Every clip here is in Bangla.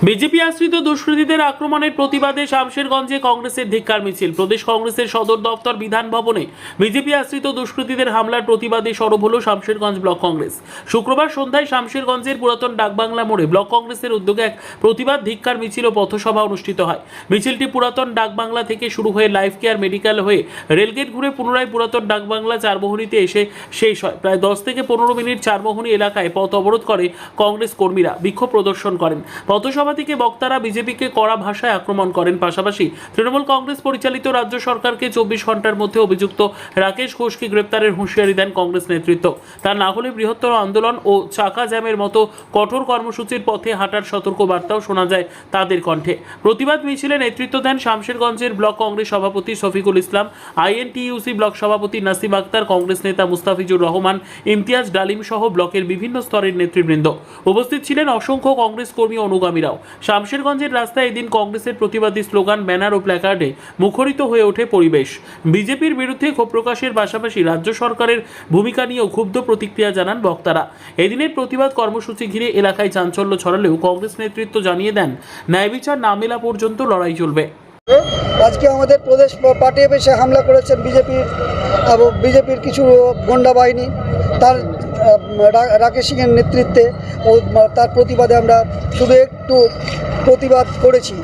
বিজেপি আশ্রিত দুষ্কৃতীদের আক্রমণের প্রতিবাদে শামশেরগঞ্জে কংগ্রেসের ধিক্কার মিছিল। প্রদেশ কংগ্রেসের সদর দপ্তর বিধান ভবনে বিজেপি আশ্রিত দুষ্কৃতীদের হামলার প্রতিবাদে সরব হল শামশেরগঞ্জ ব্লক কংগ্রেস। শুক্রবার সন্ধ্যায় শামশেরগঞ্জের পুরাতন ডাকবাংলা মোড়ে ব্লক কংগ্রেসের উদ্যোগে এক প্রতিবাদ ধিক্কার মিছিল ও পথসভা অনুষ্ঠিত হয়। মিছিলটি পুরাতন ডাকবাংলা থেকে শুরু হয়ে লাইফ কেয়ার মেডিকেল হয়ে রেলগেট ঘুরে পুনরায় পুরাতন ডাকবাংলা চারমোহনীতে এসে শেষ হয়। প্রায় 10 থেকে 15 মিনিট চারমোহনী এলাকায় পথ অবরোধ করে কংগ্রেস কর্মীরা, বিক্ষোভ প্রদর্শন করেন। পথসভা থেকে বক্তারা বিজেপিকে কড়া ভাষায় আক্রমণ করেন। পাশাপাশি তৃণমূল কংগ্রেস পরিচালিত রাজ্য সরকারকে 24 ঘন্টার মধ্যে অভিযুক্ত রাকেশ ঘোষকে গ্রেপ্তারের হুঁশিয়ারি দেন কংগ্রেস নেতৃত্ব। তা না হলে বৃহত্তর আন্দোলন ও চাকা জ্যামের মতো কঠোর কর্মসূচির পথে হাঁটার সতর্ক বার্তাও শোনা যায় তাদের কণ্ঠে। প্রতিবাদ মিছিলে নেতৃত্ব দেন শামশেরগঞ্জের ব্লক কংগ্রেস সভাপতি শফিকুল ইসলাম, আইএনটিইউসি ব্লক সভাপতি নাসিম আক্তার, কংগ্রেস নেতা মুস্তাফিজুর রহমান, ইমতিয়াজ ডালিম সহ ব্লকের বিভিন্ন স্তরের নেতৃবৃন্দ। উপস্থিত ছিলেন অসংখ্য কংগ্রেস কর্মী ও অনুগামীরাও। শামশেরগঞ্জের রাস্তায় এদিন কংগ্রেসের প্রতিবাদী স্লোগান, ব্যানার ও প্ল্যাকার্ডে মুখরিত হয়ে ওঠে পরিবেশ। বিজেপির বিরুদ্ধে ক্ষোভ প্রকাশের পাশাপাশি রাজ্য সরকারের ভূমিকা নিয়েও ক্ষুব্ধ প্রতিক্রিয়া জানান বক্তারা। এদিনের প্রতিবাদ কর্মসূচি ঘিরে এলাকায় চাঞ্চল্য ছড়ালেও কংগ্রেস নেতৃত্ব জানিয়ে দেন, ন্যায় বিচার না মেলা পর্যন্ত লড়াই চলবে। আজকে আমাদের প্রদেশ পার্টি অফিসে হামলা করেছেন বিজেপির কিছু গোন্ডা বাহিনী, তার রাকেশ সিংয়ের নেতৃত্বে ও তার প্রতিবাদে আমরা শুধু একটু প্রতিবাদ করেছি।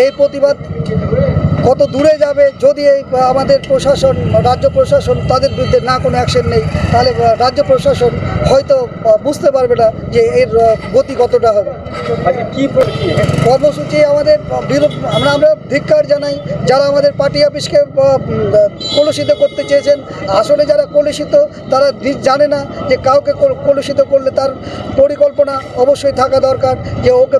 এই প্রতিবাদ কত দূরে যাবে যদি এই আমাদের প্রশাসন, রাজ্য প্রশাসন তাদের বিরুদ্ধে না কোনো অ্যাকশন নেই, তাহলে রাজ্য প্রশাসন হয়তো বুঝতে পারবে না যে এর গতি কতটা হবে। কি কর্মসূচি আমাদের আমরা ধিক্কার জানাই যারা আমাদের পার্টি অফিসকে কলুষিত করতে চেয়েছেন। আসলে যারা কলুষিত তারা জানে না যে কাউকে কলুষিত করলে তার পরিকল্পনা অবশ্যই থাকা দরকার, যে ওকে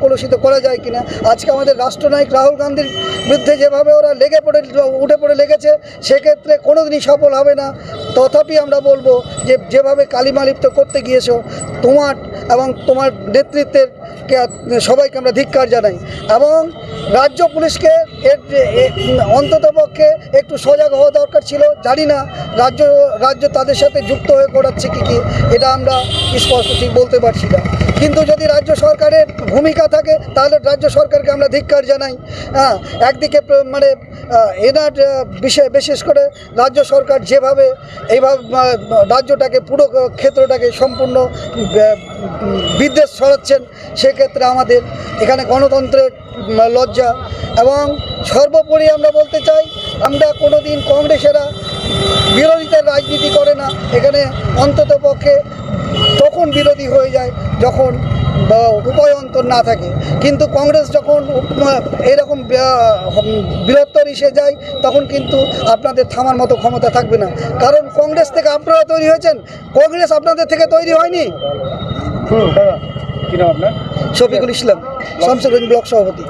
কলুষিত করা যায় কিনা। আজকে আমাদের রাষ্ট্রনায়ক রাহুল গান্ধীর বিরুদ্ধে যেভাবে ওরা উঠে পড়ে লেগেছে, সেক্ষেত্রে কোনোদিনই সফল হবে না। তথাপি আমরা বলবো যে যেভাবে কালিমালিপ্ত করতে গিয়েছো তোমার এবং তোমার নেতৃত্বের সবাইকে আমরা ধিক্কার জানাই এবং রাজ্য পুলিশকে অন্ততপক্ষে একটু সজাগ হওয়া দরকার ছিল। জানি না রাজ্য তাদের সাথে যুক্ত হয়ে করাচ্ছে কি এটা আমরা স্পষ্ট ঠিক বলতে পারছি না, কিন্তু যদি রাজ্য সরকারের ভূমিকা থাকে তাহলে রাজ্য সরকারকে আমরা ধিক্কার জানাই। একদিকে মানে এনার বিশেষ করে রাজ্য সরকার যেভাবে এইভাবে রাজ্যটাকে পুরো ক্ষেত্রটাকে সম্পূর্ণ বিদ্বেষ ছড়াচ্ছেন, সেক্ষেত্রে আমাদের এখানে গণতন্ত্রের লজ্জা। এবং সর্বোপরি আমরা বলতে চাই, আমরা কোনোদিন কংগ্রেসেরা বিরোধিতার রাজনীতি করে না। এখানে অন্ততপক্ষে তখন বিরোধী হয়ে যায় যখন উপায়ন্তর না থাকে, কিন্তু কংগ্রেস যখন এরকম বৃহত্তর এসে যায় তখন কিন্তু আপনাদের থামার মতো ক্ষমতা থাকবে না। কারণ কংগ্রেস থেকে আপনারা তৈরি হয়েছেন, কংগ্রেস আপনাদের থেকে তৈরি হয়নি। শফিকুল ইসলাম, শামশেরগঞ্জ ব্লক সভাপতি।